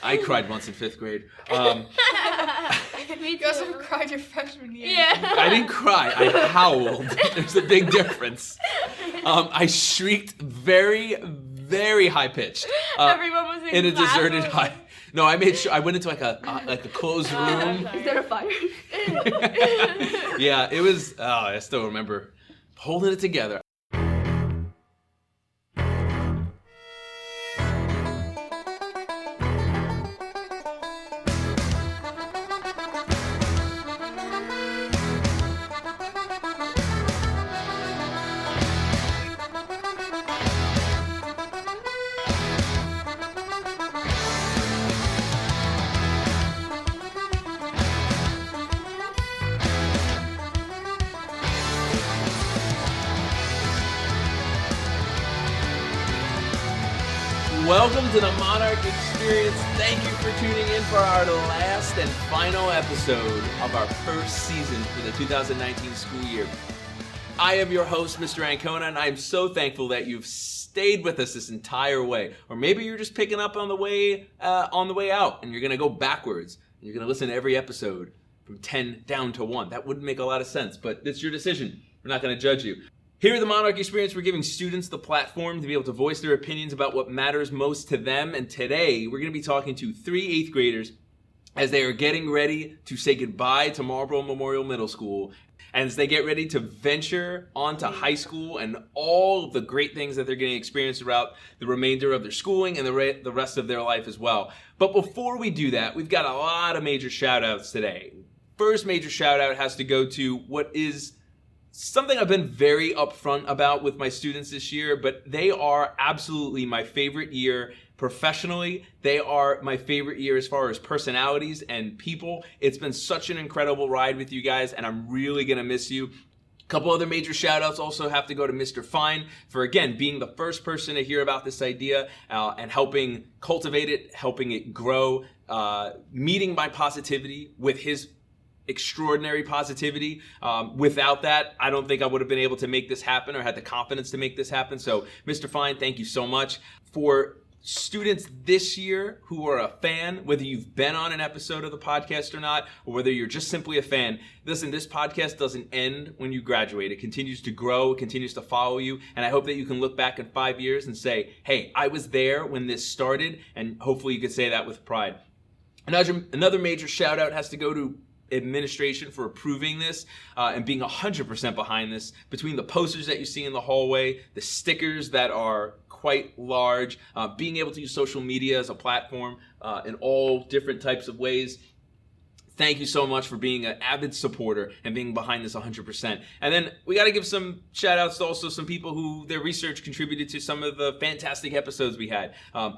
I cried once in 5th grade. Me too. You also cried your freshman year. Yeah. I didn't cry. I howled. There's a big difference. I shrieked very, very high pitched. Everyone was in a class. deserted high. No, I made sure I went into like a closed room. Okay. Is there a fire? Yeah, it was. Oh, I still remember holding it together. Welcome to the Monarch Experience. Thank you for tuning in for our last and final episode of our first season for the 2019 school year. I am your host, Mr. Ancona, and I am so thankful that you've stayed with us this entire way. Or maybe you're just picking up on the way out, and you're going to go backwards. And you're going to listen to every episode from 10 down to 1. That wouldn't make a lot of sense, but it's your decision. We're not going to judge you. Here at the Monarch Experience, we're giving students the platform to be able to voice their opinions about what matters most to them. And today, we're going to be talking to 3 8th graders as they are getting ready to say goodbye to Marlboro Memorial Middle School, and as they get ready to venture onto high school and all of the great things that they're going to experience throughout the remainder of their schooling and the rest of their life as well. But before we do that, we've got a lot of major shout-outs today. First major shout-out has to go to what is something I've been very upfront about with my students this year, but they are absolutely my favorite year professionally. They are my favorite year as far as personalities and people. It's been such an incredible ride with you guys, and I'm really going to miss you. A couple other major shout outs also have to go to Mr. Fine for, again, being the first person to hear about this idea and helping cultivate it, helping it grow, meeting my positivity with his extraordinary positivity. Without that, I don't think I would have been able to make this happen or had the confidence to make this happen. So, Mr. Fine, thank you so much. For students this year who are a fan, whether you've been on an episode of the podcast or not, or whether you're just simply a fan, listen, this podcast doesn't end when you graduate. It continues to grow, it continues to follow you, and I hope that you can look back in 5 years and say, hey, I was there when this started, and hopefully you could say that with pride. Another major shout out has to go to administration for approving this and being 100% behind this. Between the posters that you see in the hallway, the stickers that are quite large, being able to use social media as a platform in all different types of ways. Thank you so much for being an avid supporter and being behind this 100%. And then we got to give some shout outs to also some people who their research contributed to some of the fantastic episodes we had.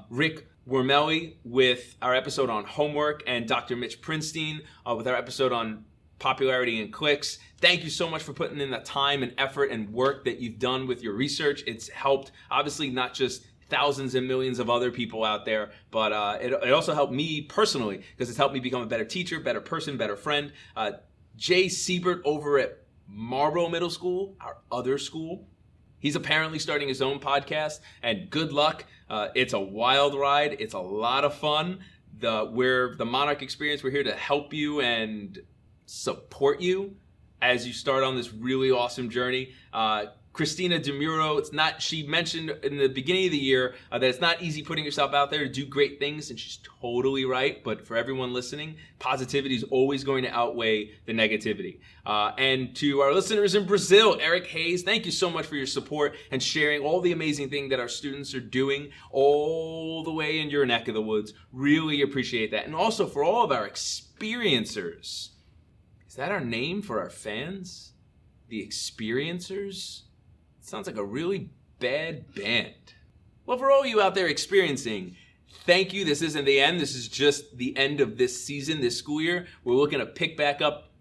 Rick Wormelli with our episode on homework, and Dr. Mitch Prinstein with our episode on popularity and clicks. Thank you so much for putting in the time and effort and work that you've done with your research. It's helped, obviously, not just thousands and millions of other people out there, but it also helped me personally because it's helped me become a better teacher, better person, better friend. Jay Siebert over at Marlboro Middle School, our other school, he's apparently starting his own podcast, and good luck. It's a wild ride. It's a lot of fun. We're the Monarch Experience. We're here to help you and support you as you start on this really awesome journey. Christina DeMuro, she mentioned in the beginning of the year that it's not easy putting yourself out there to do great things, and she's totally right. But for everyone listening, positivity is always going to outweigh the negativity. And to our listeners in Brazil, Eric Hayes, thank you so much for your support and sharing all the amazing thing that our students are doing all the way in your neck of the woods. Really appreciate that. And also for all of our experiencers. Is that our name for our fans? The Experiencers? Sounds like a really bad band. Well, for all you out there experiencing, thank you. This isn't the end. This is just the end of this season, this school year. We're looking to pick back up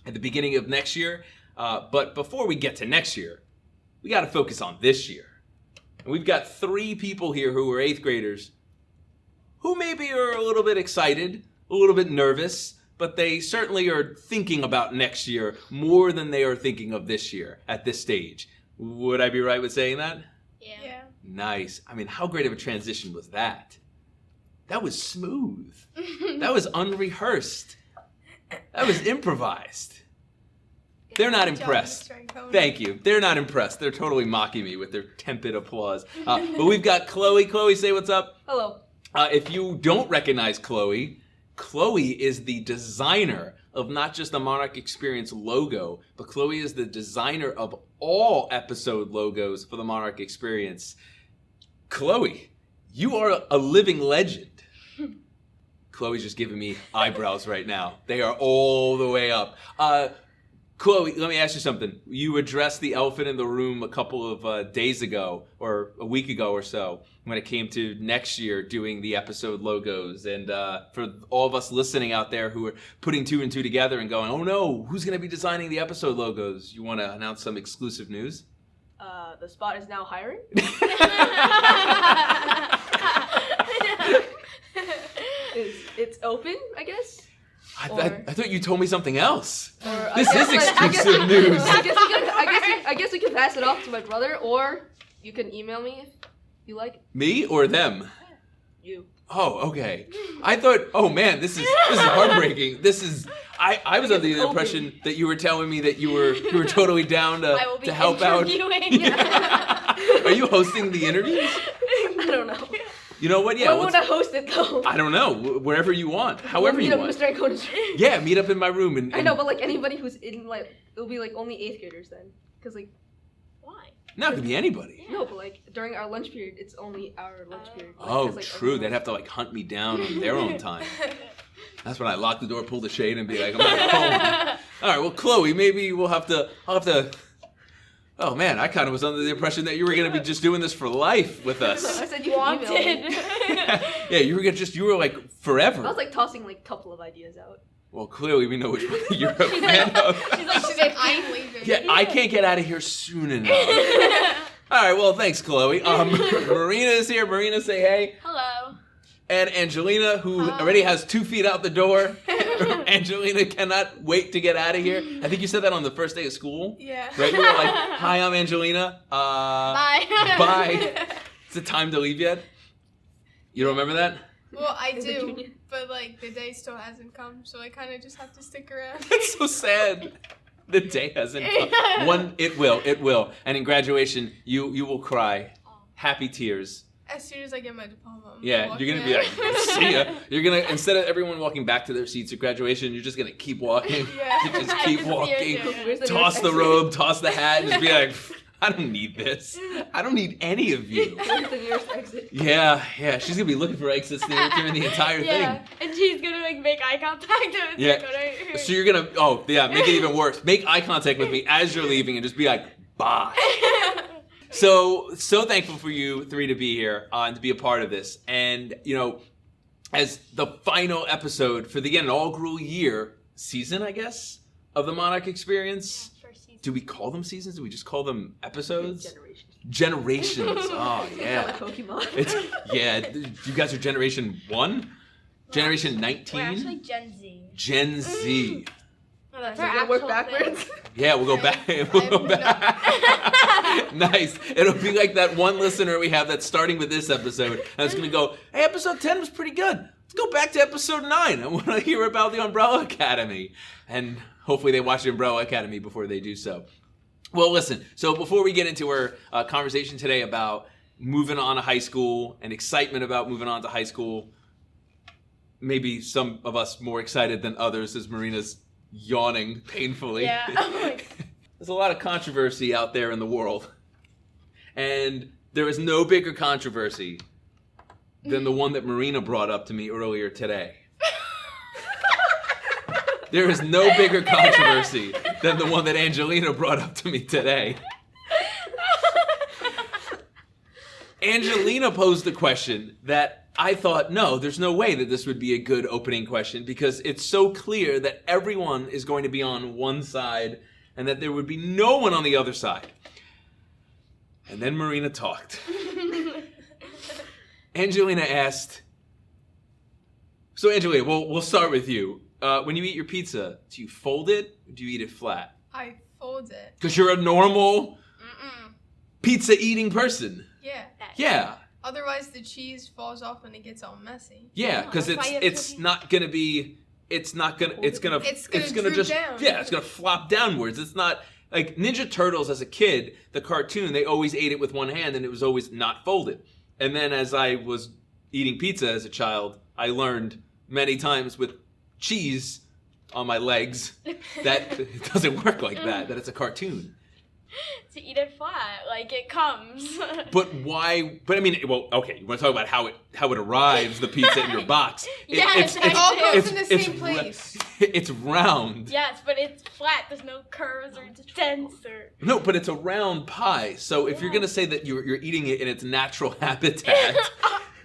at the beginning of next year. But before we get to next year, we got to focus on this year. And we've got 3 people here who are 8th graders who maybe are a little bit excited, a little bit nervous, but they certainly are thinking about next year more than they are thinking of this year at this stage. Would I be right with saying that? Yeah. Nice. I mean, how great of a transition was that? That was smooth. That was unrehearsed. That was improvised. They're not impressed. Thank you. They're not impressed. They're totally mocking me with their tepid applause. But we've got Chloe. Chloe, say what's up. Hello. If you don't recognize Chloe, Chloe is the designer of not just the Monarch Experience logo, but Chloe is the designer of all episode logos for the Monarch Experience. Chloe, you are a living legend. Chloe's just giving me eyebrows right now. They are all the way up. Chloe, let me ask you something. You addressed the elephant in the room a couple of days ago, or a week ago or so, when it came to next year doing the episode logos. And for all of us listening out there who are putting two and two together and going, oh no, who's going to be designing the episode logos? You want to announce some exclusive news? The spot is now hiring. It's open, I guess. I thought you told me something else. This is exclusive news. I guess we can pass it off to my brother, or you can email me if you like. Me or them? You. Oh, okay. I thought, oh man, this is heartbreaking. I was under the impression that you were telling me that you were totally down to help out. Are you hosting the interviews? I don't know. You know what? Yeah. Where would I host it though? I don't know. Wherever you want. However you want. Mr. Ancona's room. Yeah, meet up in my room and I know, but like anybody who's in it'll be like only 8th graders then, because like. Why? No, it could be anybody. No, but like during our lunch period, it's only our lunch period. Oh, true. They'd have to like hunt me down on their own time. That's when I lock the door, pull the shade, and be like, I'm not home. All right, well, Chloe, maybe I'll have to. Oh man, I kind of was under the impression that you were gonna be just doing this for life with us. I said you wanted. Yeah, you were like forever. I was like tossing like a couple of ideas out. Well, clearly we know which one you're a fan of. She's like, I'm leaving. Yeah, I can't get out of here soon enough. All right, well, thanks, Chloe. Marina is here. Marina, say hey. Hello. And Angelina, who already has 2 feet out the door. Angelina cannot wait to get out of here. I think you said that on the first day of school. Yeah. Right? You were like, hi, I'm Angelina. Bye. Bye. Is it time to leave yet? You don't remember that? Well, I do, but like the day still hasn't come, so I kind of just have to stick around. That's so sad. The day hasn't come. It will. And in graduation, you will cry. Happy tears. As soon as I get my diploma. Yeah, you're gonna be like, see ya. You're gonna, instead of everyone walking back to their seats at graduation, you're just gonna keep walking. Yeah. Just keep walking. Yeah. Toss the robe, toss the hat, and just be like, I don't need this. I don't need any of you. Where's the nearest exit? Yeah. She's gonna be looking for exits during the entire thing. And she's gonna like make eye contact with Yeah. So you're gonna, make it even worse. Make eye contact with me as you're leaving and just be like, bye. So thankful for you 3 to be here and to be a part of this. And, as the final episode for the inaugural season, I guess, of the Monarch Experience. Do we call them seasons? Do we just call them episodes? Generations. Oh, yeah. Like Pokemon. You guys are Generation 1? Generation 19? We're actually Gen Z. Gen Z. Oh, that's We're gonna work backwards. Yeah, we'll go back. Nice. It'll be like that one listener we have that's starting with this episode, and it's going to go, hey, episode 10 was pretty good. Let's go back to episode 9. I want to hear about the Umbrella Academy. And hopefully they watch the Umbrella Academy before they do so. Well, listen, so before we get into our conversation today about moving on to high school and excitement about moving on to high school, maybe some of us more excited than others as Marina's yawning painfully. Yeah. There's a lot of controversy out there in the world. And there is no bigger controversy than the one that Marina brought up to me earlier today. There is no bigger controversy than the one that Angelina brought up to me today. Angelina posed a question that I thought, no, there's no way that this would be a good opening question because it's so clear that everyone is going to be on one side and that there would be no one on the other side. And then Marina talked. Angelina asked, so Angelina, we'll start with you. When you eat your pizza, do you fold it or do you eat it flat? I fold it. Because you're a normal pizza eating person. Yeah. Yeah. Otherwise, the cheese falls off and it gets all messy. Yeah, because it's not gonna be. It's gonna just down. Yeah, it's gonna flop downwards. It's not like Ninja Turtles as a kid. The cartoon, they always ate it with one hand and it was always not folded. And then as I was eating pizza as a child, I learned many times with cheese on my legs that it doesn't work like that. That it's a cartoon. To eat it flat, like it comes. But why? But I mean, well, okay. You want to talk about how it arrives, the pizza in your box? Yes, it all goes in the same place. It's round. Yes, but it's flat. There's no curves or dents or. No, but it's a round pie. So if you're gonna say that you're eating it in its natural habitat,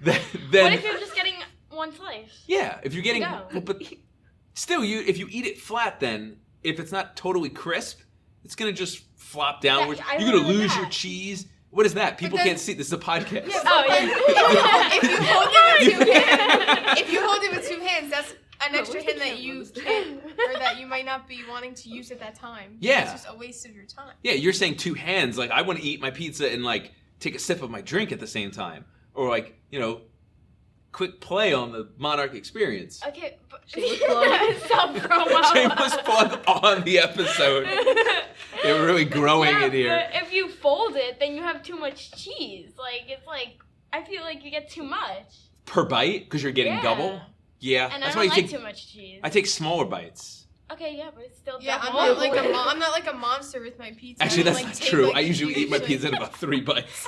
then what if you're just getting one slice? Yeah, if you're getting, but still, if you eat it flat, then if it's not totally crisp, it's gonna just flop downwards. Yeah, you're gonna lose your cheese. What is that? People can't see. This is a podcast. Yeah, if you hold it with two hands, that's an extra hand that you can, or that you might not be wanting to use at that time. Yeah. It's just a waste of your time. Yeah, you're saying two hands. Like, I want to eat my pizza and, like, take a sip of my drink at the same time. Or, like, quick play on the Monarch experience. Okay, but Shameless plug. Stop promo. Shameless plug on the episode. They were really growing it here. But if you fold it, then you have too much cheese. Like, it's like, I feel like you get too much. Per bite? Because you're getting double? Yeah. And that's I why don't you like take, too much cheese. I take smaller bites. Okay, yeah, but it's still Yeah, double. I'm not like a monster with my pizza. Actually, that's I, not take, true. like, I usually eat my huge, pizza in about 3 bites.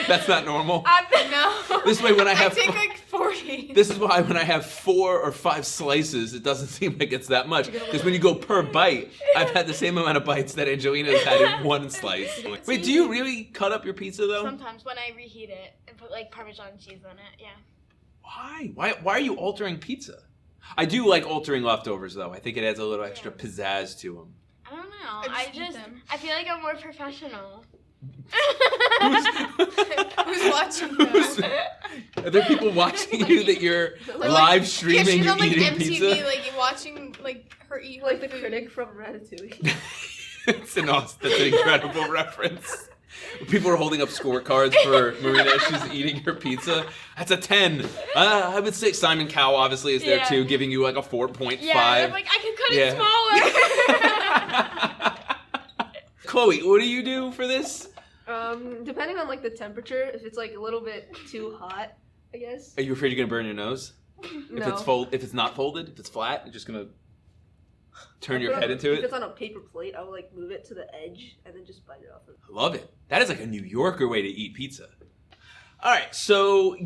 That's not normal. No. This way, when I have, I take like 40. This is why when I have 4 or 5 slices, it doesn't seem like it's that much. Because when you go per bite, I've had the same amount of bites that Angelina has had in 1 slice. Wait, do you really cut up your pizza though? Sometimes when I reheat it and put like Parmesan cheese on it, yeah. Why? Why are you altering pizza? I do like altering leftovers though. I think it adds a little extra pizzazz to them. I don't know. eat them. I feel like I'm more professional. Who's watching though? Are there people watching you that you're Like, live streaming she's you on like eating MTV, pizza? like watching like her eat Like her the food. critic from Ratatouille. That's an incredible reference. People are holding up scorecards for Marina as she's eating her pizza. That's a 10. I would say Simon Cowell obviously is there too, giving you like a 4.5. Yeah, I'm like, I could cut it smaller. Chloe, what do you do for this? Depending on like the temperature, if it's like a little bit too hot, I guess. Are you afraid you're gonna burn your nose? No. If it's not folded, if it's flat, you're just gonna turn your head into If it. it's on a paper plate, I would like move it to the edge and then just bite it off. I love it. That is like a New Yorker way to eat pizza. All right, so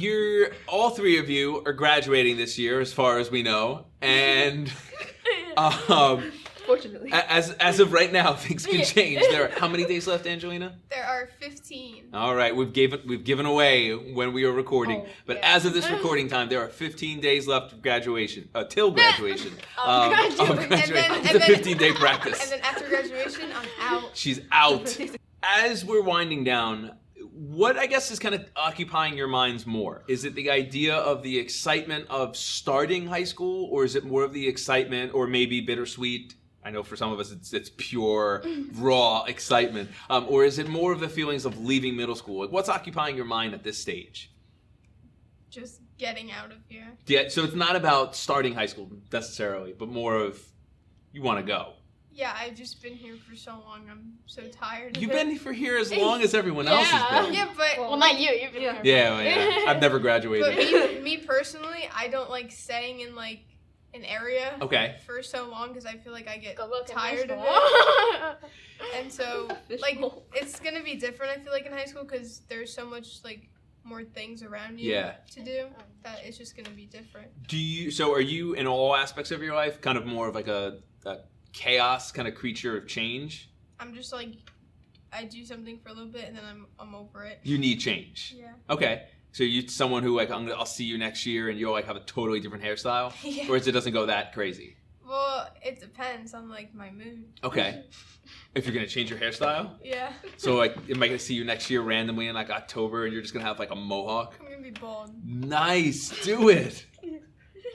all 3 of you are graduating this year, as far as we know, and Fortunately. as of right now, things can change. There are how many days left, Angelina? There are 15. All right, we've given away when we were recording, but as of this recording time, there are 15 days left of graduation, till graduation. It's a 15-day practice. And then after graduation, I'm out. She's out. As we're winding down, what I guess is kind of occupying your minds more? Is it the idea of the excitement of starting high school, or is it more of the excitement, or maybe bittersweet? I know for some of us it's pure, raw excitement. Or is it more of the feelings of leaving middle school? Like, what's occupying your mind at this stage? Just getting out of here. Yeah, so it's not about starting high school necessarily, but more of you want to go. Yeah, I've just been here for so long. I'm so tired. You've been here as long as everyone else has been. Yeah, but Well, not you. You've been here. Yeah. I've never graduated. But me personally, I don't like staying in like an area for so long because I feel like I get tired of it. And so, like, it's gonna be different. I feel like in high school because there's so much like more things around you to do that it's just gonna be different. So are you in all aspects of your life kind of more of like a chaos kind of creature of change? I'm just like, I do something for a little bit and then I'm over it. You need change. Yeah. Okay. So you're someone who like I'll see you next year and you'll like have a totally different hairstyle, Yeah. or it doesn't go that crazy. Well, it depends on like my mood. Okay. If you're gonna change your hairstyle. Yeah. So like, am I gonna see you next year randomly in like October and you're just gonna have like a mohawk? I'm gonna be bald. Nice. Do it.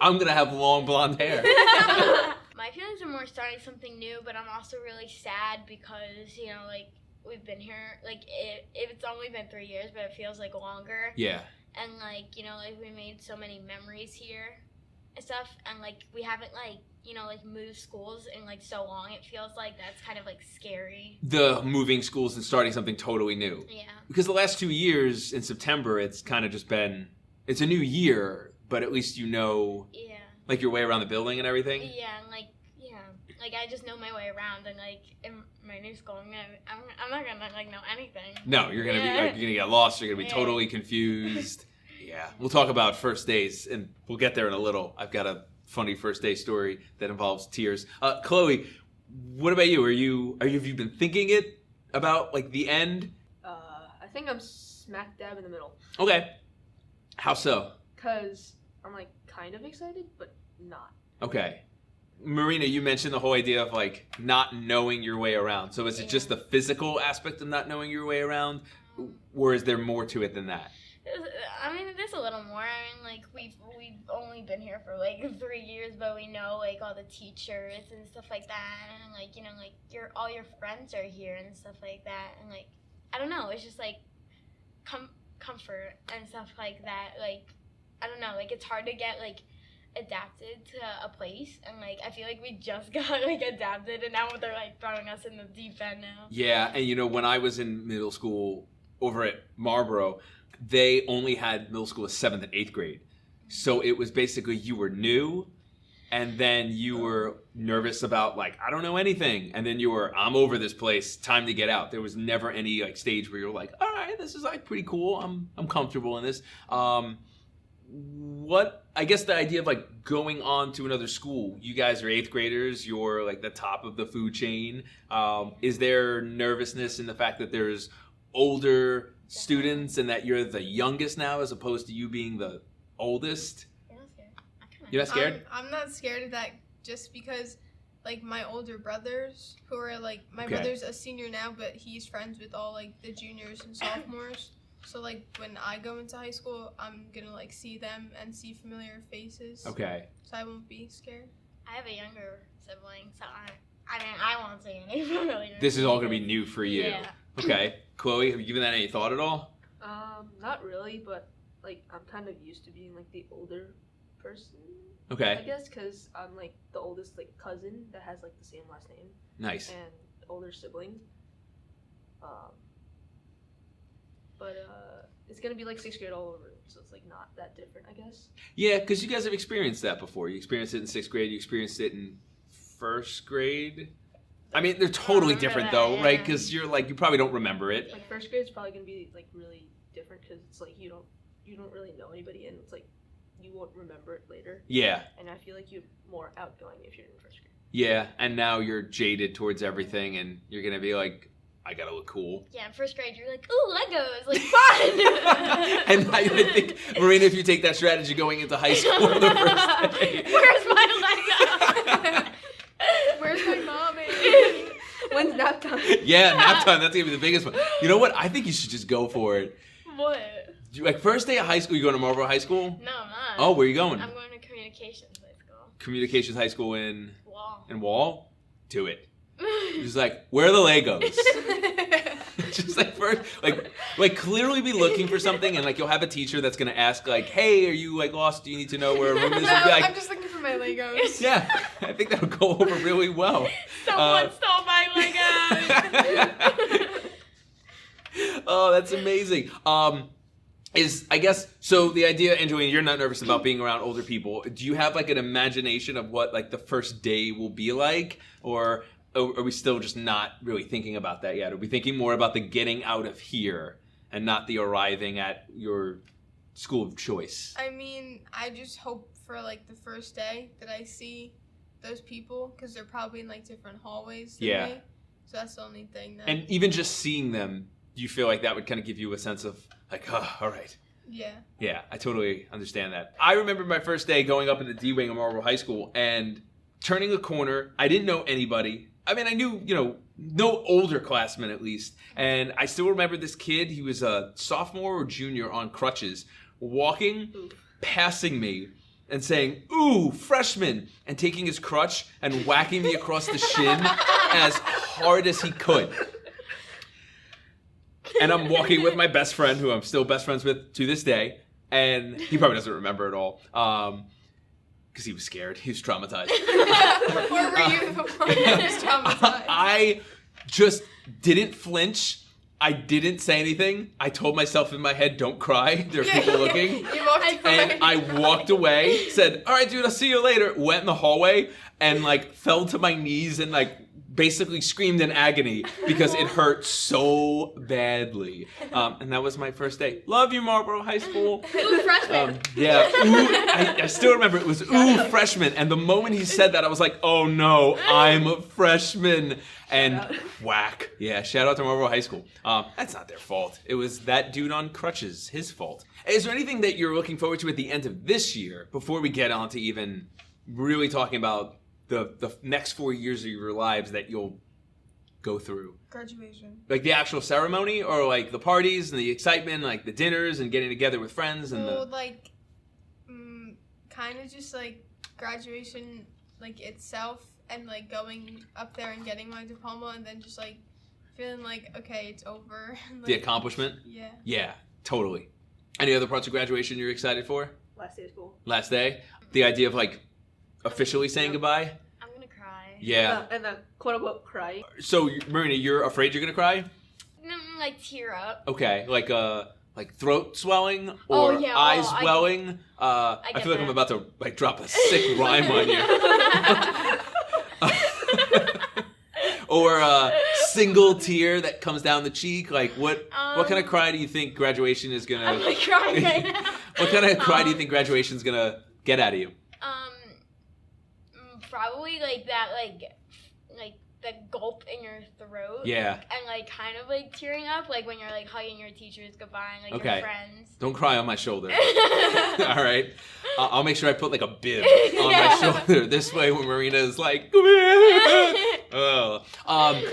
I'm gonna have long blonde hair. My feelings are more starting something new, but I'm also really sad because, like, we've been here. Like, it's only been 3 years, but it feels like longer. Yeah. And, like, you know, like, we made so many memories here and stuff. And, like, we haven't, like, you know, like, moved schools in, like, so long. It feels like that's kind of, like, scary. The moving schools and starting something totally new. Yeah. Because the last 2 years in September, it's kind of just been, it's a new year, but at least you know, like, your way around the building and everything. Yeah, and, like, I just know my way around, and, like, in my new school, I'm not gonna, like, know anything. No, you're gonna be, like, you're gonna get lost, you're gonna be totally confused. Yeah. We'll talk about first days, and we'll get there in a little. I've got a funny first day story that involves tears. Chloe, what about you? Have you been thinking it about, like, the end? I think I'm smack dab in the middle. Okay. How so? Because I'm, like, kind of excited, but not. Okay. Marina, you mentioned the whole idea of, like, not knowing your way around. So is it just the physical aspect of not knowing your way around, or is there more to it than that? I mean, there's a little more. I mean, like, we've only been here for, like, 3 years, but we know, like, all the teachers and stuff like that, and, like, you know, like, all your friends are here and stuff like that, and, like, I don't know, it's just, like, comfort and stuff like that. Like, I don't know, like, it's hard to get, like, adapted to a place, and, like, I feel like we just got, like, adapted, and now they're, like, throwing us in the deep end now. Yeah, and, you know, when I was in middle school over at Marlboro, they only had middle school as 7th and 8th grade. So it was basically you were new, and then you were nervous about, like, I don't know anything. And then you were, I'm over this place, time to get out. There was never any, like, stage where you're like, all right, this is, like, pretty cool. I'm comfortable in this. I guess the idea of, like, going on to another school, you guys are 8th graders, you're, like, the top of the food chain. Is there nervousness in the fact that there's older students and that you're the youngest now as opposed to you being the oldest? You're not scared? I'm not scared of that just because, like, my older brothers who are, like, my brother's a senior now, but he's friends with all, like, the juniors and sophomores. So, like, when I go into high school, I'm gonna, like, see them and see familiar faces. Okay. So I won't be scared. I have a younger sibling, so I won't see any familiar. This is all gonna be new for you. Yeah. Okay. Chloe, have you given that any thought at all? Not really, but, like, I'm kind of used to being, like, the older person. Okay. I guess because I'm, like, the oldest, like, cousin that has, like, the same last name. Nice. And older sibling. But it's gonna be, like, 6th grade all over, so it's, like, not that different, I guess. Yeah, because you guys have experienced that before. You experienced it in 6th grade. You experienced it in 1st grade. I mean, they're totally different, though, right? Because you're, like, you probably don't remember it. Like, 1st grade's probably gonna be, like, really different because it's, like, you don't really know anybody, and it's, like, you won't remember it later. Yeah. And I feel like you're more outgoing if you're in 1st grade. Yeah, and now you're jaded towards everything, and you're gonna be like, I gotta look cool. Yeah, in 1st grade, you're like, ooh, Legos, like, fun! And I think, Marina, if you take that strategy going into high school the first day. Where's my Lego? Where's my mommy? When's nap time? Yeah, nap time, that's gonna be the biggest one. You know what? I think you should just go for it. What? Like, first day of high school, you going to Marlboro High School? No, I'm not. Oh, where are you going? I'm going to Communications High School. Communications High School in? Wall. In Wall? Do it. Just like, where are the Legos? Just like first, like clearly be looking for something, and like you'll have a teacher that's gonna ask like, "Hey, are you like lost? Do you need to know where a room is?" No, like, I'm just looking for my Legos. Yeah, I think that would go over really well. Someone stole my Legos. Oh, that's amazing. I guess so. The idea, Angelina, you're not nervous about being around older people. Do you have like an imagination of what like the first day will be like, or are we still just not really thinking about that yet? Are we thinking more about the getting out of here and not the arriving at your school of choice? I mean, I just hope for like the first day that I see those people because they're probably in like different hallways than me. So that's the only thing. And even just seeing them, do you feel like that would kind of give you a sense of like, oh, all right. Yeah. Yeah, I totally understand that. I remember my first day going up in the D wing of Marlboro High School and turning a corner. I didn't know anybody. I mean, I knew, no older classmen at least. And I still remember this kid. He was a sophomore or junior on crutches, walking, passing me, and saying, "Ooh, freshman," and taking his crutch and whacking me across the shin as hard as he could. and I'm walking with my best friend, who I'm still best friends with to this day, and he probably doesn't remember at all, because he was scared. He was traumatized. Where were you before he was traumatized? I just didn't flinch. I didn't say anything. I told myself in my head, don't cry. There are people looking. You walked away. And I walked away, said, all right, dude, I'll see you later. Went in the hallway and like fell to my knees and like basically screamed in agony because it hurt so badly. And that was my first day. Love you, Marlboro High School. Ooh, freshman. Yeah. Ooh, I still remember it was ooh, freshman. And the moment he said that, I was like, oh no, I'm a freshman. And whack. Yeah, shout out to Marlboro High School. That's not their fault. It was that dude on crutches, his fault. Is there anything that you're looking forward to at the end of this year before we get on to even really talking about the next 4 years of your lives that you'll go through? Graduation. Like the actual ceremony, or like the parties and the excitement, like the dinners and getting together with friends and like, kind of just like graduation, like itself, and like going up there and getting my diploma, and then just like feeling like, okay, it's over. And, like, the accomplishment. Yeah. Yeah, totally. Any other parts of graduation you're excited for? Last day of school. Last day. The idea of like officially saying goodbye. I'm gonna cry. Yeah. And then quote unquote crying. So Marina, you're afraid you're gonna cry? Like tear up. Okay, like throat swelling or eyes welling. I feel like I'm about to like drop a sick rhyme on you. Or a single tear that comes down the cheek. Like what kind of cry do you think graduation is gonna? I'm like crying right now. What kind of cry do you think graduation's gonna get out of you? Probably like that, like the gulp in your throat. Yeah. And like kind of like tearing up, like when you're like hugging your teachers goodbye and like your friends. Don't cry on my shoulder. All right. I'll make sure I put like a bib on my shoulder. This way when Marina is like, come here. Oh.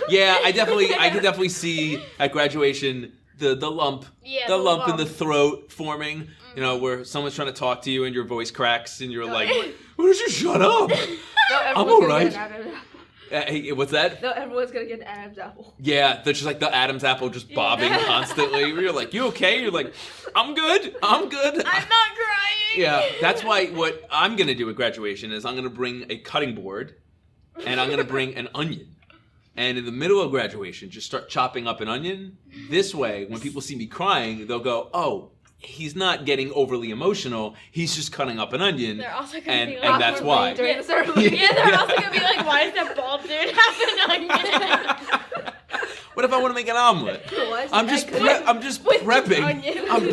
Yeah, I can definitely see at graduation the lump. Yeah, the lump in the throat forming. Mm-hmm. You know, where someone's trying to talk to you and your voice cracks and you're like, why don't you shut up? I'm all right. Hey, what's that? No, everyone's gonna get an Adam's apple. Yeah, they're just like the Adam's apple just bobbing constantly. You're like, you okay? You're like, I'm good. I'm not crying. Yeah, that's why what I'm gonna do at graduation is I'm gonna bring a cutting board and I'm gonna bring an onion. And in the middle of graduation, just start chopping up an onion. This way, when people see me crying, they'll go, oh, he's not getting overly emotional. He's just cutting up an onion. They're also gonna be like, and that's why. During the ceremony. Yeah, they're also gonna be like, why does that bald dude have an onion? What if I want to make an omelet? I'm just prepping. I'm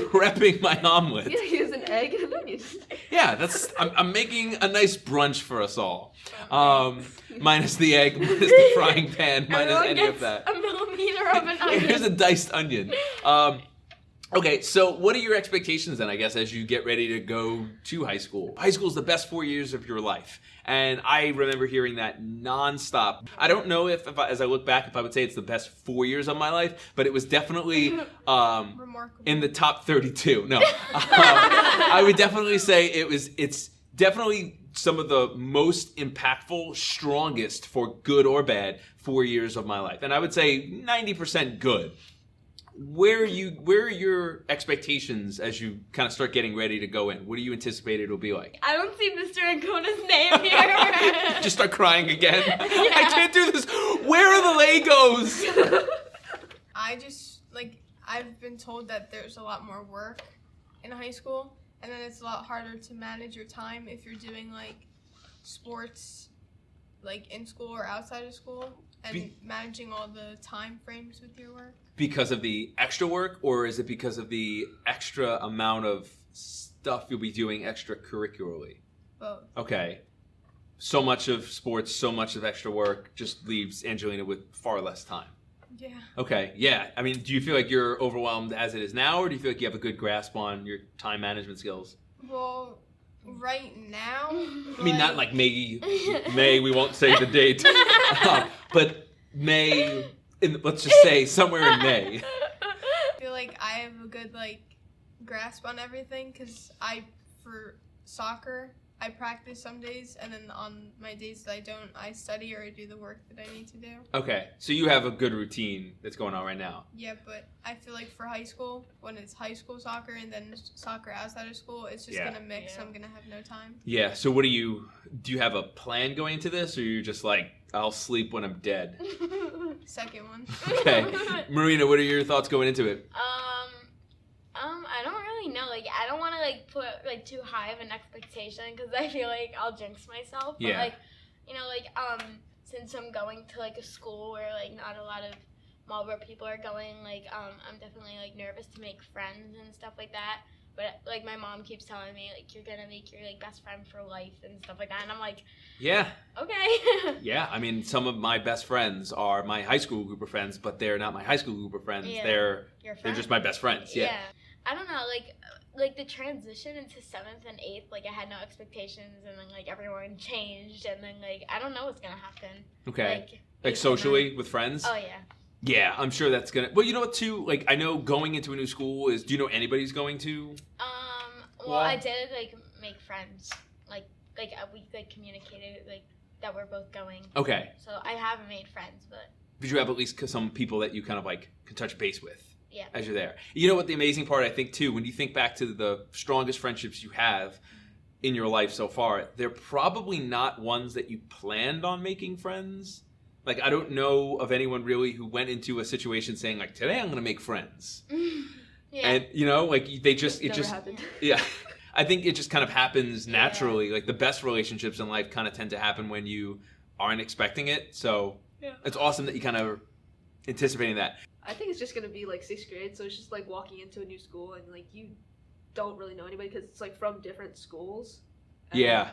prepping my omelet. You use an egg and an onion. Yeah, I'm making a nice brunch for us all. Minus the egg, minus the frying pan, minus any of that. A millimeter of an onion. Here's a diced onion. Okay, so what are your expectations then, I guess, as you get ready to go to high school? High school is the best 4 years of your life. And I remember hearing that nonstop. I don't know if as I look back, if I would say it's the best 4 years of my life, but it was definitely in the top 32. No, I would definitely say it's definitely some of the most impactful, strongest, for good or bad, 4 years of my life. And I would say 90% good. Where are your expectations as you kind of start getting ready to go in? What do you anticipate it'll be like? I don't see Mr. Ancona's name here. Just start crying again. Yeah. I can't do this. Where are the Legos? I've been told that there's a lot more work in high school, and then it's a lot harder to manage your time if you're doing like sports like in school or outside of school, and managing all the time frames with your work. Because of the extra work, or is it because of the extra amount of stuff you'll be doing extracurricularly? Both. Okay. So much of sports, so much of extra work just leaves Angelina with far less time. Yeah. Okay, yeah. I mean, do you feel like you're overwhelmed as it is now, or do you feel like you have a good grasp on your time management skills? Well, right now... I mean, not like May, we won't say the date. But May... let's just say somewhere in May. I feel like I have a good grasp on everything, because for soccer, I practice some days, and then on my days that I don't, I study or I do the work that I need to do. Okay, so you have a good routine that's going on right now. Yeah, but I feel like for high school, when it's high school soccer and then soccer outside of school, it's just gonna mix. So I'm gonna have no time. Yeah. So what do you have a plan going into this, or you're just like, I'll sleep when I'm dead? Second one. Okay, Marina, what are your thoughts going into it? I don't really know. Like, I don't want to like put like too high of an expectation because I feel like I'll jinx myself. But, like, you know, like since I'm going to like a school where like not a lot of Marlboro people are going, like I'm definitely like nervous to make friends and stuff like that. But like my mom keeps telling me like you're gonna make your like best friend for life and stuff like that, and I'm like, yeah, okay. Yeah, I mean, some of my best friends are my high school group of friends, but they're not my high school group of friends. Yeah. They're just my best friends. Yeah. I don't know, like the transition into 7th and 8th, like I had no expectations, and then like everyone changed, and then like I don't know what's gonna happen. Okay. Like socially with friends? Oh yeah. Yeah, I'm sure that's gonna. Well, you know what too? Like I know going into a new school is. Do you know anybody's going to? Well, I did like make friends. Like we like communicated like that we're both going. Okay. So I haven't made friends, but. Did you have at least some people that you kind of like can touch base with? Yeah. As you're there. You know what the amazing part I think too, when you think back to the strongest friendships you have in your life so far, they're probably not ones that you planned on making friends. Like I don't know of anyone really who went into a situation saying like, today I'm going to make friends. Yeah. And you know, like they just Never happened. Yeah. I think it just kind of happens naturally. Like the best relationships in life kind of tend to happen when you aren't expecting it. So it's awesome that you kind of anticipating that. I think it's just going to be like 6th grade, so it's just like walking into a new school and like you don't really know anybody because it's like from different schools. And, yeah.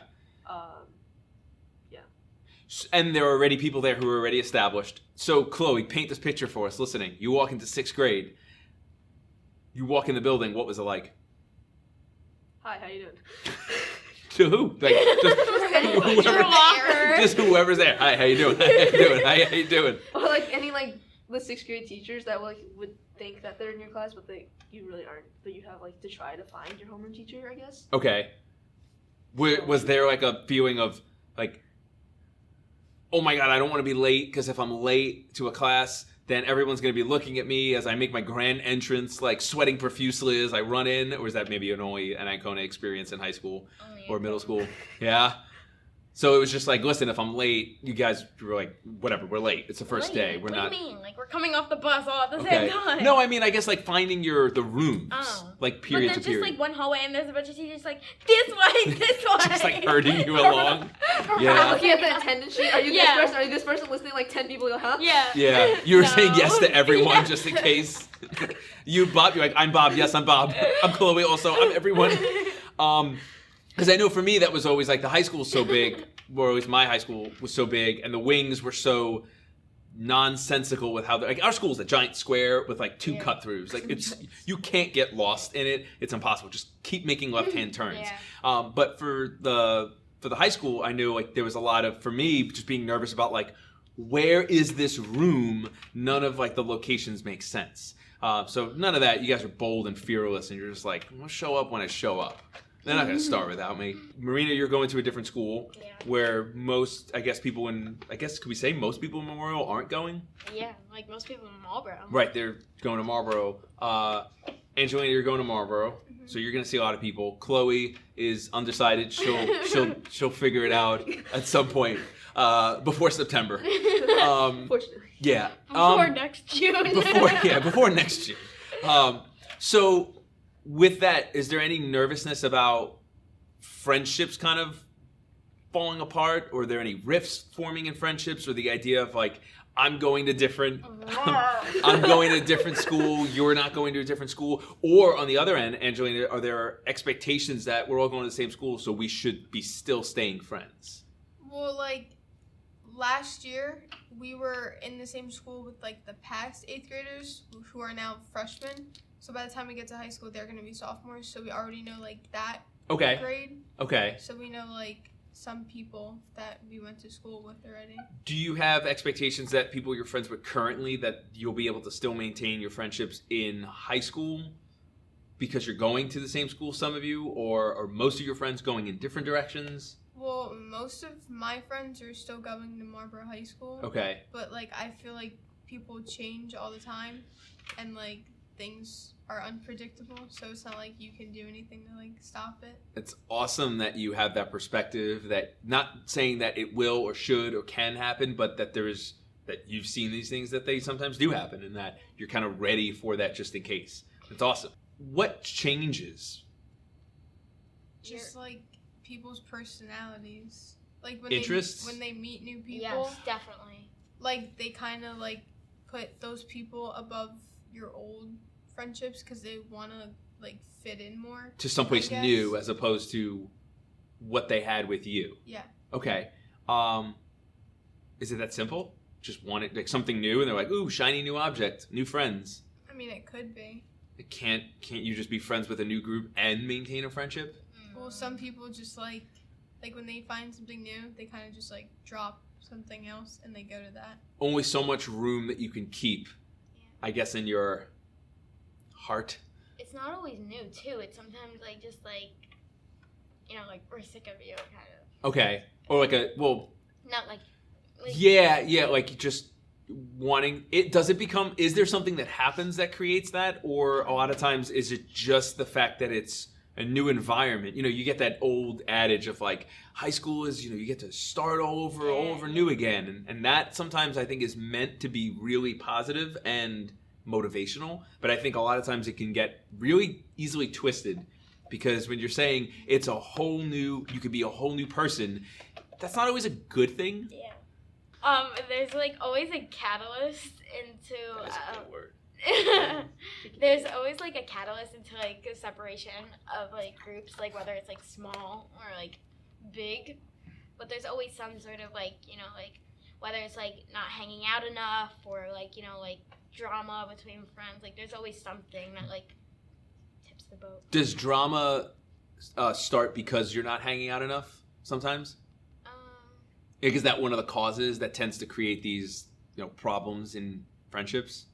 Yeah. And there are already people there who are already established. So Chloe, paint this picture for us listening. You walk into 6th grade. You walk in the building. What was it like? Hi, how you doing? To who? Like just whoever's there. Hi, how you doing? How you doing? How you doing? Or like any like the 6th grade teachers that like would think that they're in your class, but you really aren't. But you have like to try to find your homeroom teacher, I guess. Okay. Was there like a feeling of like, oh my God, I don't want to be late because if I'm late to a class, then everyone's going to be looking at me as I make my grand entrance, like sweating profusely as I run in? Or is that maybe only an Icona experience in high school or middle school? Yeah. So it was just like, listen, if I'm late, you guys were like, whatever, we're late. It's the first day. We're not. What do you mean? Like we're coming off the bus all at the same time. No, I mean, I guess like finding the rooms, like period to period. But then just like one hallway and there's a bunch of teachers like, this way. Just like herding you along. Yeah. Looking at the attendance sheet. Are you this person? Are you this person listening? Like 10 people go, huh? Yeah. Yeah. You were saying yes to everyone just in case. You, Bob, you're like, I'm Bob. Yes, I'm Bob. I'm Chloe also. I'm everyone. Because I know for me that was always like the high school was so big, or at least my high school was so big, and the wings were so nonsensical with how like our school's a giant square with like 2 cut-throughs. Like it's you can't get lost in it. It's impossible. Just keep making left-hand turns. But for the high school, I knew like there was a lot of, for me, just being nervous about like, where is this room? None of like the locations make sense. So none of that. You guys are bold and fearless, and you're just like, I'll show up when I show up. They're not going to start without me. Marina, you're going to a different school where most, I guess, could we say most people in Memorial aren't going? Yeah, like most people in Marlboro. Right, they're going to Marlboro. Angelina, you're going to Marlboro, so you're going to see a lot of people. Chloe is undecided. She'll figure it out at some point before September. Fortunately. Yeah. Before next June. Before next June. So with that, is there any nervousness about friendships kind of falling apart, or are there any rifts forming in friendships, or the idea of like, I'm going to different school, you're not going to a different school? Or on the other end, Angelina, are there expectations that we're all going to the same school, so we should be still staying friends? Well, like last year, we were in the same school with like the past 8th graders who are now freshmen. So by the time we get to high school, they're going to be sophomores. So we already know like that grade. Okay. So we know like some people that we went to school with already. Do you have expectations that people you're friends with currently, that you'll be able to still maintain your friendships in high school? because you're going to the same school, some of you, or are most of your friends going in different directions? Well, most of my friends are still going to Marlboro High School. Okay. But, like, I feel like people change all the time, and, like, things are unpredictable, so it's not like you can do anything to, like, stop it. It's awesome that you have that perspective, that not saying that it will or should or can happen, but that that you've seen these things, that they sometimes do happen, and that you're kind of ready for that just in case. It's awesome. What changes? Just, like, people's personalities. Like, Interests? when they meet new people. Yes, definitely. Like, they kind of, like, put those people above your old friendships because they want to, like, fit in more. To someplace new as opposed to what they had with you. Yeah. Okay. Is it that simple? Just want it, like, something new, and they're like, ooh, shiny new object, new friends. I mean, it could be. Can't you just be friends with a new group and maintain a friendship? Well, some people just like when they find something new, they kind of just like drop something else and they go to that. Only so much room that you can keep, I guess, in your heart. It's not always new too. It's sometimes like just like, like we're sick of you, kind of. Okay, or like Not like yeah, like just wanting it. Does it become? Is there something that happens that creates that, or a lot of times is it just the fact that it's a new environment? You get that old adage of like high school is, you get to start all over new again, and that sometimes I think is meant to be really positive and motivational, but I think a lot of times it can get really easily twisted, because when you're saying it's a whole new, you could be a whole new person, that's not always a good thing. Yeah. There's like always a catalyst into. That's a good word. There's always like a catalyst into like a separation of like groups, like whether it's like small or like big, but there's always some sort of like like whether it's like not hanging out enough or like like drama between friends. Like there's always something that like tips the boat. Does drama start because you're not hanging out enough sometimes? Is that one of the causes that tends to create these problems in friendships?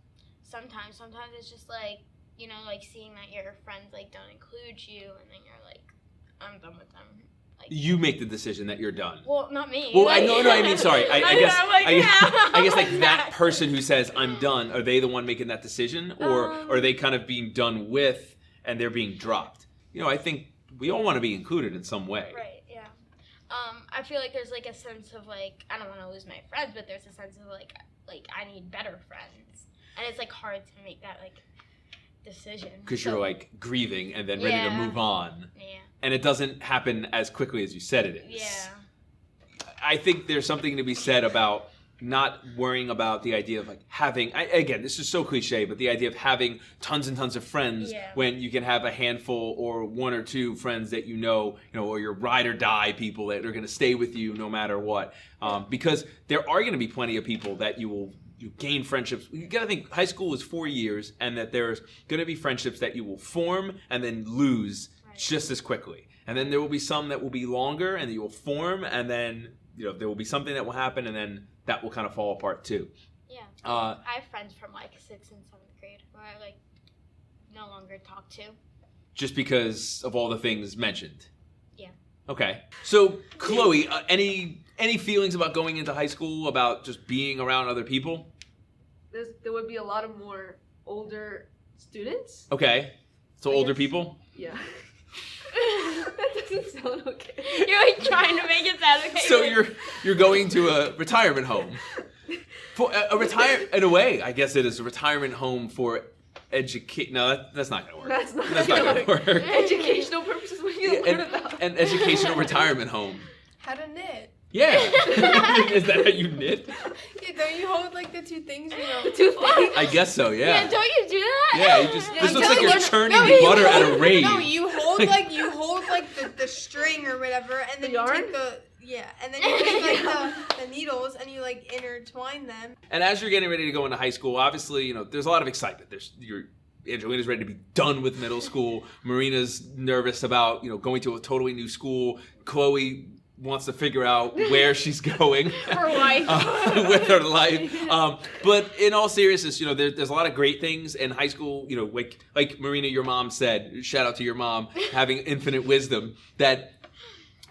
Sometimes it's just like like seeing that your friends like don't include you, and then you're like, I'm done with them. Like, you make the decision that you're done. Well, not me. Well, I mean, sorry. I guess like that person who says I'm done, are they the one making that decision, or are they kind of being done with and they're being dropped? I think we all want to be included in some way. Right. Yeah. I feel like there's like a sense of like I don't want to lose my friends, but there's a sense of like I need better friends, and it's like hard to make that like decision because you're like grieving and then ready to move on. Yeah. And it doesn't happen as quickly as you said it is. Yeah. I think there's something to be said about not worrying about the idea of like having, again, this is so cliche, but the idea of having tons and tons of friends when you can have a handful or one or two friends that or your ride or die people that are going to stay with you no matter what. Because there are going to be plenty of people that you gain friendships. You got to think high school is 4 years, and that there's going to be friendships that you will form and then lose just as quickly. And then there will be some that will be longer and that you will form, and then there will be something that will happen, and then that will kind of fall apart too. Yeah. I have friends from like 6th and 7th grade who I like no longer talk to. Just because of all the things mentioned. Yeah. Okay. So Chloe, any feelings about going into high school, about just being around other people? There would be a lot of more older students. Okay. So older people? Yeah. That doesn't sound okay. You're like trying to make it sound okay. So you're going to a retirement home. For in a way, I guess it is a retirement home for educate. No, that's not gonna work. That's not gonna work. Educational purposes. What do you learn about? An educational retirement home. How to knit. Yeah. Is that how you knit? Yeah, don't you hold like the two things? The two things. I guess so. Yeah. Yeah, don't you do that? Yeah, you just. This looks like you're churning butter at a rave. No, you hold like the string or whatever, and then you take and then you take like the needles and you like intertwine them. And as you're getting ready to go into high school, obviously, there's a lot of excitement. Angelina's ready to be done with middle school. Marina's nervous about, going to a totally new school. Chloe wants to figure out where she's going her life. with her life. But in all seriousness, there's a lot of great things in high school. Like Marina, your mom said, shout out to your mom, having infinite wisdom, that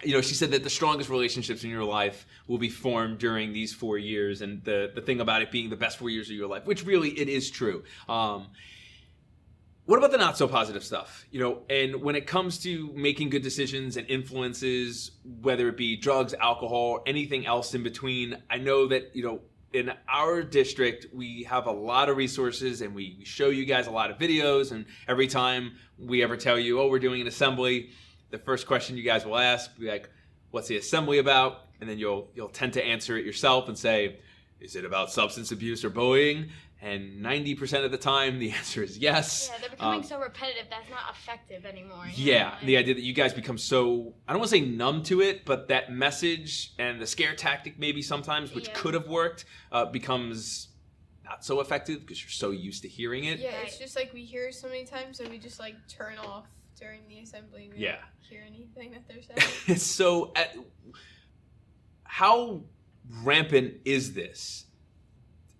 she said that the strongest relationships in your life will be formed during these 4 years, and the thing about it being the best 4 years of your life, which really it is true. What about the not so positive stuff? And when it comes to making good decisions and influences, whether it be drugs, alcohol, anything else in between, I know that, in our district, we have a lot of resources and we show you guys a lot of videos. And every time we ever tell you, we're doing an assembly, the first question you guys will ask will be like, what's the assembly about? And then you'll tend to answer it yourself and say, is it about substance abuse or bullying? And 90% of the time, the answer is yes. Yeah, they're becoming so repetitive that's not effective anymore. The idea that you guys become so, I don't want to say numb to it, but that message and the scare tactic maybe sometimes, which could have worked, becomes not so effective because you're so used to hearing it. Yeah, it's just like we hear so many times and we just like turn off during the assembly. We don't hear anything that they're saying. So, how rampant is this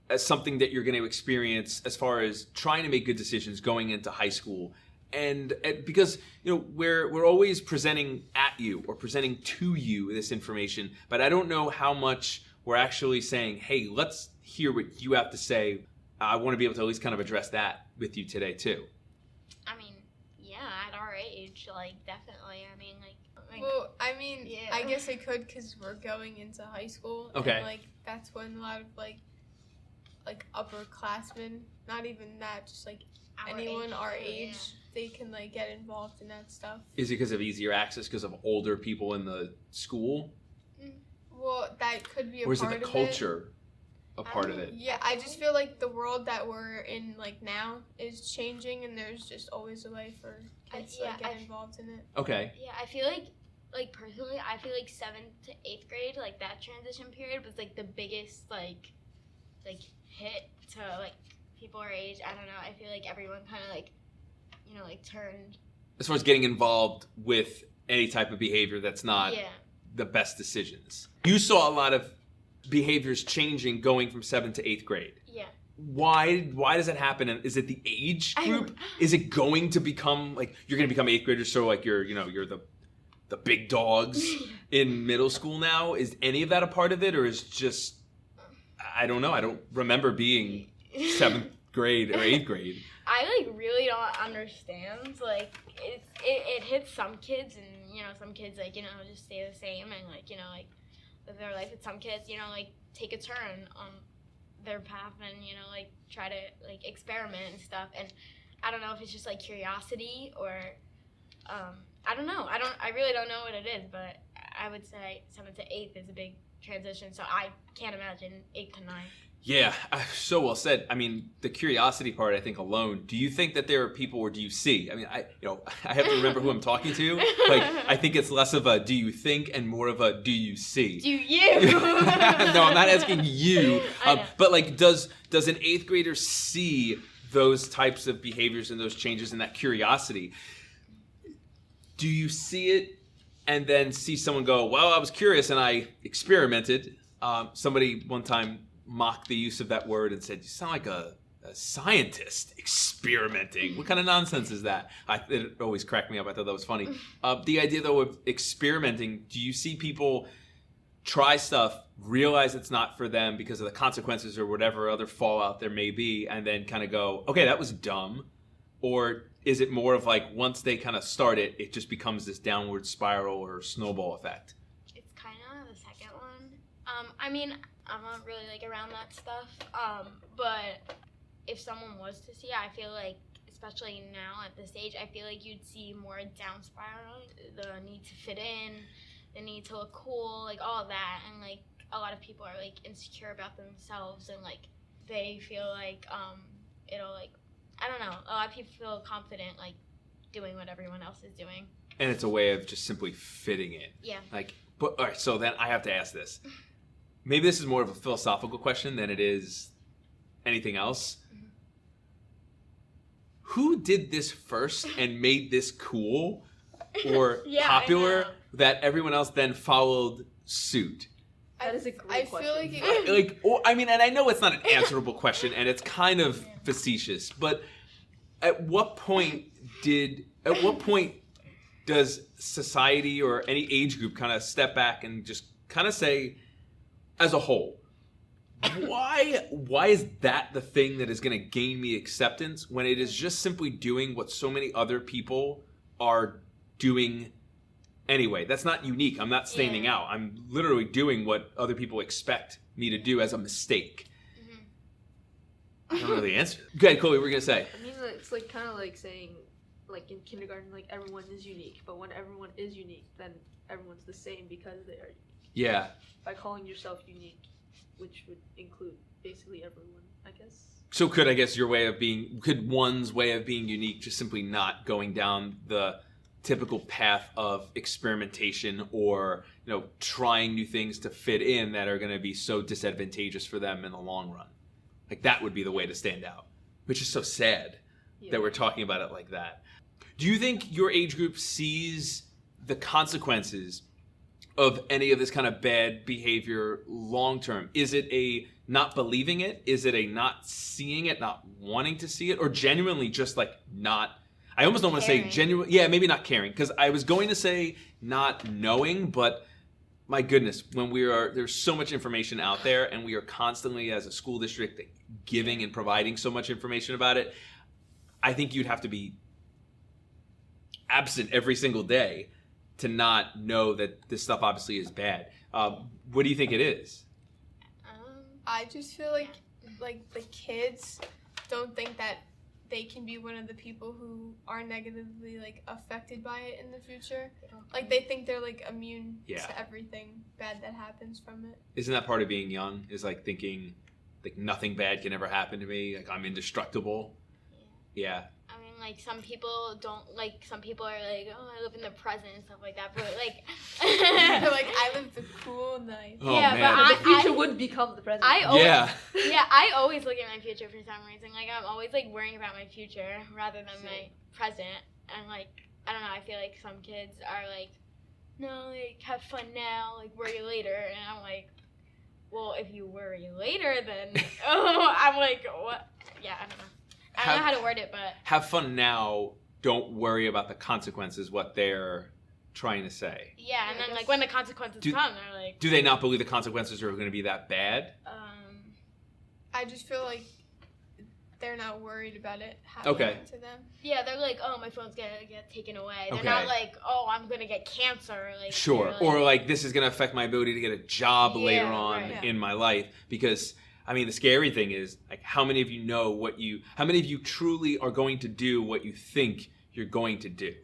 as something that you're going to experience as far as trying to make good decisions going into high school? And because we're always presenting at you or presenting to you this information, but I don't know how much we're actually saying, hey, let's hear what you have to say. I want to be able to at least kind of address that with you today too. I mean, at our age, definitely. I mean, well, I mean, I guess I could because we're going into high school. Okay. And that's when a lot of upperclassmen, not even that, just anyone our age, they can get involved in that stuff. Is it because of easier access, because of older people in the school? Well, that could be a part of it. Or of is it the culture a part of it? Yeah, I just feel like the world that we're in now is changing, and there's just always a way for kids to get involved in it. Okay. Yeah, I feel personally, I feel 7th to 8th grade, that transition period was the biggest hit to people our age. I don't know. I feel everyone kind of turned. As far as getting involved with any type of behavior that's not the best decisions. You saw a lot of behaviors changing going from 7th to 8th grade. Yeah. Why does that happen? And is it the age group? Is it going to become you're going to become 8th graders, so you're the big dogs in middle school now? Is any of that a part of it, or is just, I don't know. I don't remember being 7th grade or 8th grade. I really don't understand. It hits some kids, and some kids just stay the same and live their life. And some kids take a turn on their path and try to experiment and stuff. And I don't know if it's just curiosity or I don't know. I really don't know what it is, but I would say 7th to 8th is a big transition, so I can't imagine 8th to 9th. Yeah, so well said. I mean, the curiosity part, I think, alone. Do you think that there are people, or do you see? I mean, I have to remember who I'm talking to. I think it's less of a do you think and more of a do you see? Do you? No, I'm not asking you. But does an 8th grader see those types of behaviors and those changes and that curiosity? Do you see it and then see someone go, well, I was curious and I experimented? Somebody one time mocked the use of that word and said, you sound like a scientist experimenting. What kind of nonsense is that? It always cracked me up. I thought that was funny. The idea, though, of experimenting, do you see people try stuff, realize it's not for them because of the consequences or whatever other fallout there may be, and then kind of go, okay, that was dumb? Or is it more of once they kind of start it, it just becomes this downward spiral or snowball effect? It's kind of the second one. I mean, I'm not really around that stuff. But if someone was to see, I feel especially now at this age, I feel you'd see more down spiral, the need to fit in, the need to look cool, all of that. And a lot of people are insecure about themselves, and they feel it'll I don't know. A lot of people feel confident doing what everyone else is doing. And it's a way of just simply fitting in. Yeah. But all right, so then I have to ask this. Maybe this is more of a philosophical question than it is anything else. Mm-hmm. Who did this first and made this cool or popular? that everyone else then followed suit? That is a great question. Feel like and I know it's not an answerable question, and it's kind of facetious, but at what point does society or any age group kind of step back and just kind of say, as a whole, why is that the thing that is going to gain me acceptance when it is just simply doing what so many other people are doing anyway? That's not unique. I'm not standing out. I'm literally doing what other people expect me to do as a mistake. I don't know the answer. Go ahead, Chloe, what were you going to say? I mean, it's like kind of like saying, like in kindergarten, like everyone is unique. But when everyone is unique, then everyone's the same because they are unique. Yeah. By calling yourself unique, which would include basically everyone, I guess. So could one's way of being unique just simply not going down the typical path of experimentation or, trying new things to fit in that are going to be so disadvantageous for them in the long run? Like, that would be the way to stand out, which is so sad that we're talking about it like that. Do you think your age group sees the consequences of any of this kind of bad behavior long term? Is it a not believing it? Is it a not seeing it, not wanting to see it, or genuinely just like not? I almost don't want to say genuine. Yeah, maybe not caring, because I was going to say not knowing, but my goodness, there's so much information out there, and we are constantly, as a school district, giving and providing so much information about it. I think you'd have to be absent every single day to not know that this stuff obviously is bad. What do you think it is? I just feel like the kids don't think that they can be one of the people who are negatively affected by it in the future. Like, they think they're immune to everything bad that happens from it. Isn't that part of being young? Is thinking nothing bad can ever happen to me. I'm indestructible. Yeah. I mean, some people don't, some people are oh, I live in the present and stuff like that, but they're I live the cool life. Oh, man. But the future would become the present. I always look at my future for some reason. I'm always worrying about my future rather than my present. And I don't know, I feel like some kids are no, have fun now, worry later. And I'm well, if you worry later, then I'm what? Yeah, I don't know. I don't know how to word it, but... Have fun now, don't worry about the consequences, what they're trying to say. Yeah, and then, when the consequences come, they're Do they not believe the consequences are going to be that bad? I just feel like they're not worried about it happening to them. Yeah, they're oh, my phone's going to get taken away. They're not oh, I'm going to get cancer. Sure, or this is going to affect my ability to get a job later on in my life, because... I mean, the scary thing is, how many of you how many of you truly are going to do what you think you're going to do?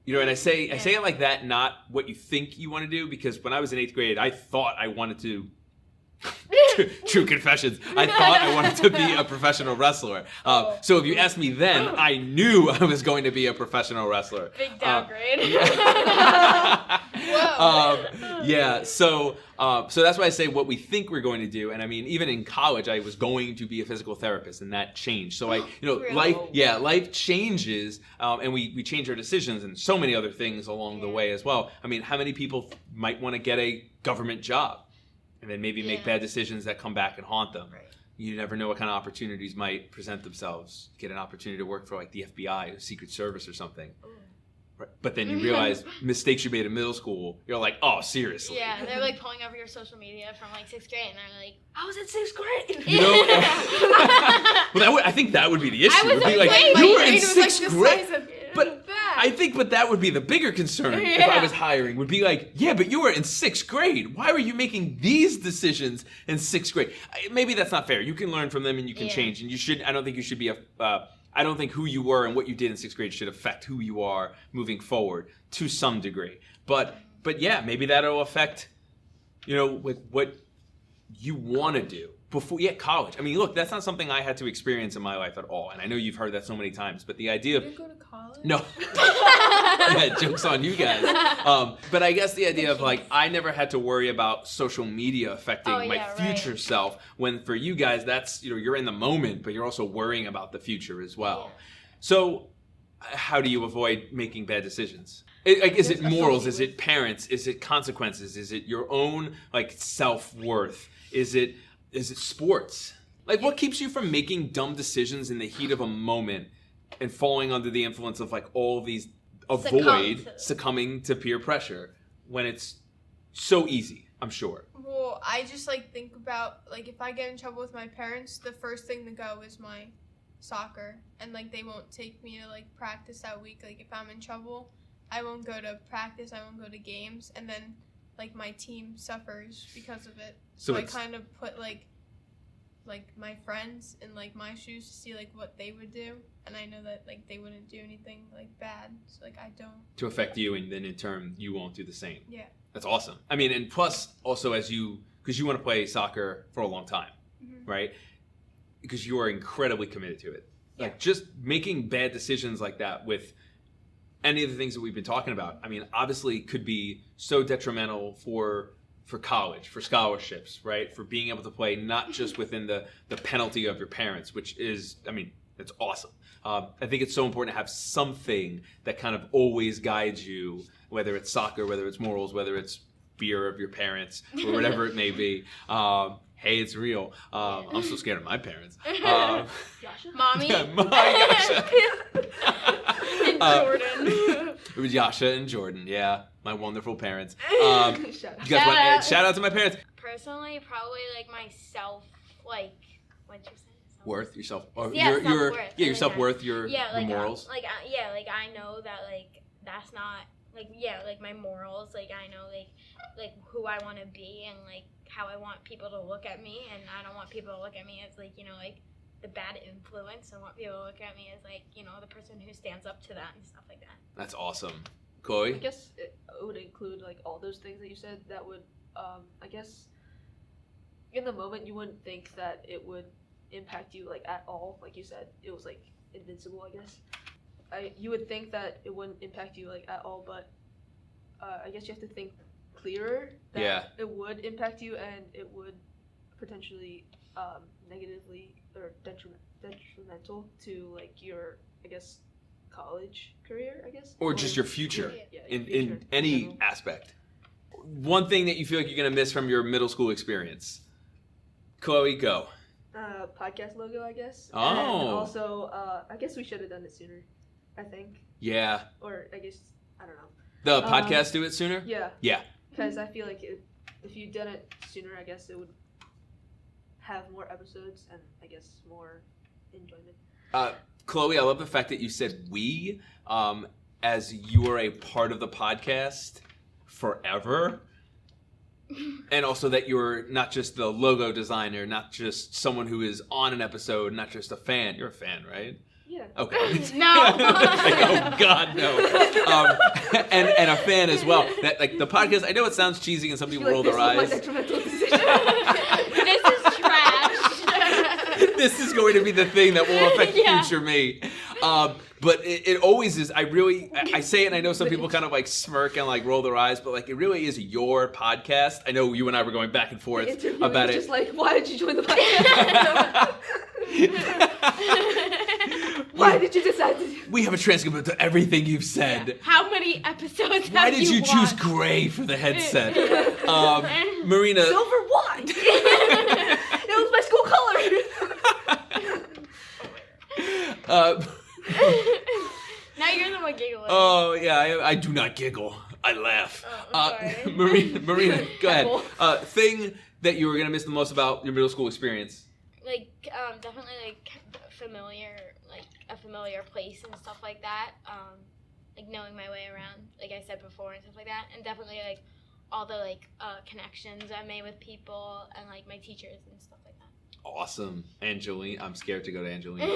And I say it like that, not what you think you want to do, because when I was in 8th grade, I thought I wanted to, true confessions, I thought I wanted to be a professional wrestler. So if you asked me then, I knew I was going to be a professional wrestler. Big downgrade. So that's why I say what we think we're going to do. And I mean, even in college, I was going to be a physical therapist, and that changed. So life changes, and we change our decisions and so many other things along the way as well. I mean, how many people might want to get a government job and then maybe make bad decisions that come back and haunt them? Right. You never know what kind of opportunities might present themselves. Get an opportunity to work for the FBI or Secret Service or something. Ooh. Right. But then you realize mistakes you made in middle school, you're oh, seriously. Yeah, they're pulling over your social media from 6th grade, and they're I was in 6th grade. Well, I think that would be the issue. It would be you were in 6th grade. But that would be the bigger concern if I was hiring, would be but you were in 6th grade. Why were you making these decisions in 6th grade? Maybe that's not fair. You can learn from them and you can change, and you should. I don't think you should be I don't think who you were and what you did in 6th grade should affect who you are moving forward to some degree. But yeah, maybe that'll affect, what you want to do before college. I mean, look, that's not something I had to experience in my life at all. And I know you've heard that so many times, but the idea of... You didn't go to college? No. Yeah, joke's on you guys. But I guess the idea of I never had to worry about social media affecting my future self, when for you guys, that's, you're in the moment, but you're also worrying about the future as well. Yeah. So how do you avoid making bad decisions? Is it morals? Is it parents? Is it consequences? Is it your own self-worth? Is it sports? What keeps you from making dumb decisions in the heat of a moment and falling under the influence of all these succumbing to peer pressure when it's so easy, I'm sure. Well, I just think about if I get in trouble with my parents, the first thing to go is my soccer, and they won't take me to practice that week. If I'm in trouble, I won't go to practice, I won't go to games, and then my team suffers because of it. So I kind of put my friends in my shoes to see what they would do, and I know that they wouldn't do anything bad, so I don't. To affect you, and then in turn you won't do the same. Yeah. That's awesome. I mean, and plus also because you want to play soccer for a long time, right? Because you are incredibly committed to it. Yeah. Just making bad decisions like that with any of the things that we've been talking about, I mean, obviously could be so detrimental for college, for scholarships, right? For being able to play not just within the penalty of your parents, which is, I mean, it's awesome. I think it's so important to have something that kind of always guides you, whether it's soccer, whether it's morals, whether it's fear of your parents, or whatever it may be. Hey, it's real. I'm so scared of my parents. Mommy? Yeah, Yasha. And Jordan. It was Yasha and Jordan, yeah. My wonderful parents. You guys want shout out to my parents? Personally, probably myself, what'd you say? Worth yourself, self-worth. Your self-worth, your morals. I know that that's not my morals. I know who I want to be and how I want people to look at me, and I don't want people to look at me as the bad influence. I want people to look at me as the person who stands up to that and stuff like that. That's awesome. Chloe? I guess it would include all those things that you said. That would I guess in the moment you wouldn't think that it would impact you at all. Like you said, it was invincible, I guess. You would think that it wouldn't impact you at all, but I guess you have to think clearer that it would impact you, and it would potentially negatively or detrimental to your, I guess, college career, I guess, or just your future, in future, any aspect. One thing that you feel you're gonna miss from your middle school experience, Chloe, go. Podcast logo, I guess. Oh. And also, I guess we should have done it sooner, I think. Yeah. Or I guess, I don't know. The podcast do it sooner? Yeah. Yeah. Because I feel if you did it sooner, I guess it would have more episodes and I guess more enjoyment. Chloe, I love the fact that you said we, as you are a part of the podcast forever. And also that you're not just the logo designer, not just someone who is on an episode, not just a fan. You're a fan, right? Yeah. Okay. No. Oh God, no. And a fan as well. That the podcast. I know it sounds cheesy, and some people roll their eyes. This is my detrimental decision. This is trash. This is going to be the thing that will affect future me. But it always is. I say it, and I know some people kind of smirk and roll their eyes, but it really is your podcast. I know you and I were going back and forth about it. Just why did you join the podcast? Why did you decide to do? We have a transcript of everything you've said. Yeah. How many episodes Why have did you choose gray for the headset? Marina. Silver what? It was my school color. Now you're the one giggling. Oh, yeah, I do not giggle. I laugh. Sorry. Marina, go ahead. Thing that you were going to miss the most about your middle school experience? Definitely a familiar place and stuff like that. Knowing my way around, like I said before, and stuff like that. And definitely all the connections I made with people and my teachers and stuff like that. Awesome. Angelina. I'm scared to go to Angelina.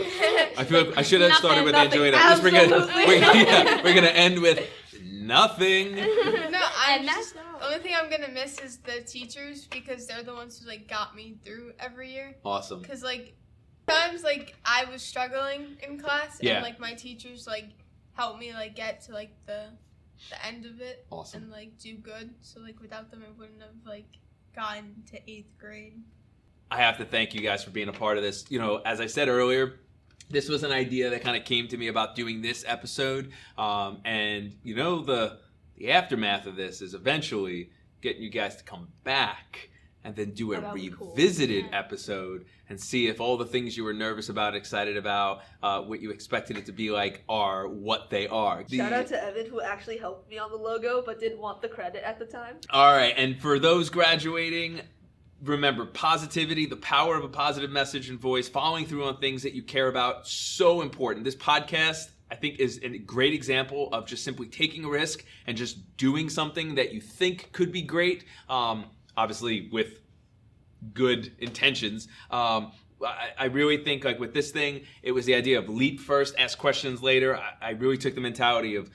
I feel like I should have started with Angelina. We're gonna end with nothing. No, the only thing I'm gonna miss is the teachers, because they're the ones who got me through every year. Awesome. Because times I was struggling in class, and my teachers helped me get to the end of it. Awesome. And do good. So without them, I wouldn't have gotten to 8th grade. I have to thank you guys for being a part of this. As I said earlier, this was an idea that kind of came to me about doing this episode. And, you know, the aftermath of this is eventually getting you guys to come back and then do a revisited episode and see if all the things you were nervous about, excited about, what you expected it to be like are what they are. Shout out to Evan, who actually helped me on the logo but didn't want the credit at the time. All right, and for those graduating, remember, positivity, the power of a positive message and voice, following through on things that you care about, so important. This podcast, I think, is a great example of just simply taking a risk and just doing something that you think could be great, obviously with good intentions. I really think, like with this thing, it was the idea of leap first, ask questions later. I really took the mentality of,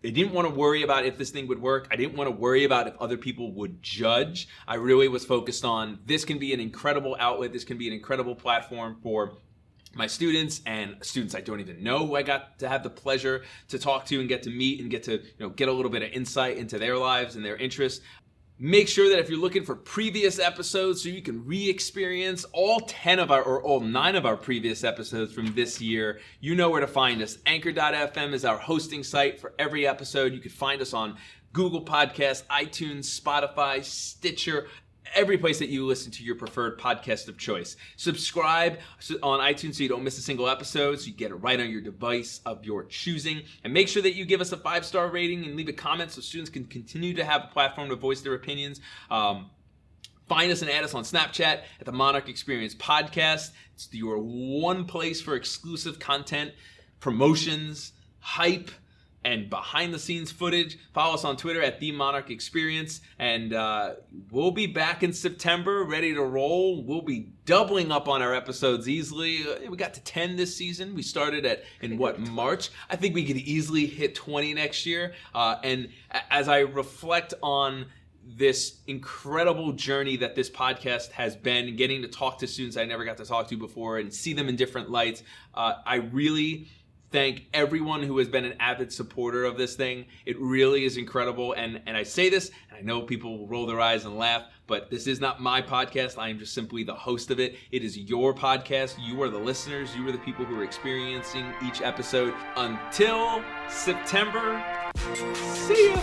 I didn't want to worry about if this thing would work. I didn't want to worry about if other people would judge. I really was focused on, this can be an incredible outlet. This can be an incredible platform for my students and students I don't even know who I got to have the pleasure to talk to and get to meet and get to, get a little bit of insight into their lives and their interests. Make sure that if you're looking for previous episodes so you can re-experience all 9 of our previous episodes from this year, you know where to find us. Anchor.fm is our hosting site for every episode. You can find us on Google Podcasts, iTunes, Spotify, Stitcher, every place that you listen to your preferred podcast of choice. Subscribe on iTunes so you don't miss a single episode, so you get it right on your device of your choosing. And make sure that you give us a 5-star rating and leave a comment so students can continue to have a platform to voice their opinions. Find us and add us on Snapchat at the Monarch Experience Podcast. It's your one place for exclusive content, promotions, hype, and behind-the-scenes footage. Follow us on Twitter at The Monarch Experience. And we'll be back in September, ready to roll. We'll be doubling up on our episodes easily. We got to 10 this season. We started in March? I think we could easily hit 20 next year. And as I reflect on this incredible journey that this podcast has been, getting to talk to students I never got to talk to before and see them in different lights, I really thank everyone who has been an avid supporter of this thing. It really is incredible. And I say this, and I know people will roll their eyes and laugh, but this is not my podcast. I am just simply the host of it. It is your podcast. You are the listeners. You are the people who are experiencing each episode. Until September, see ya.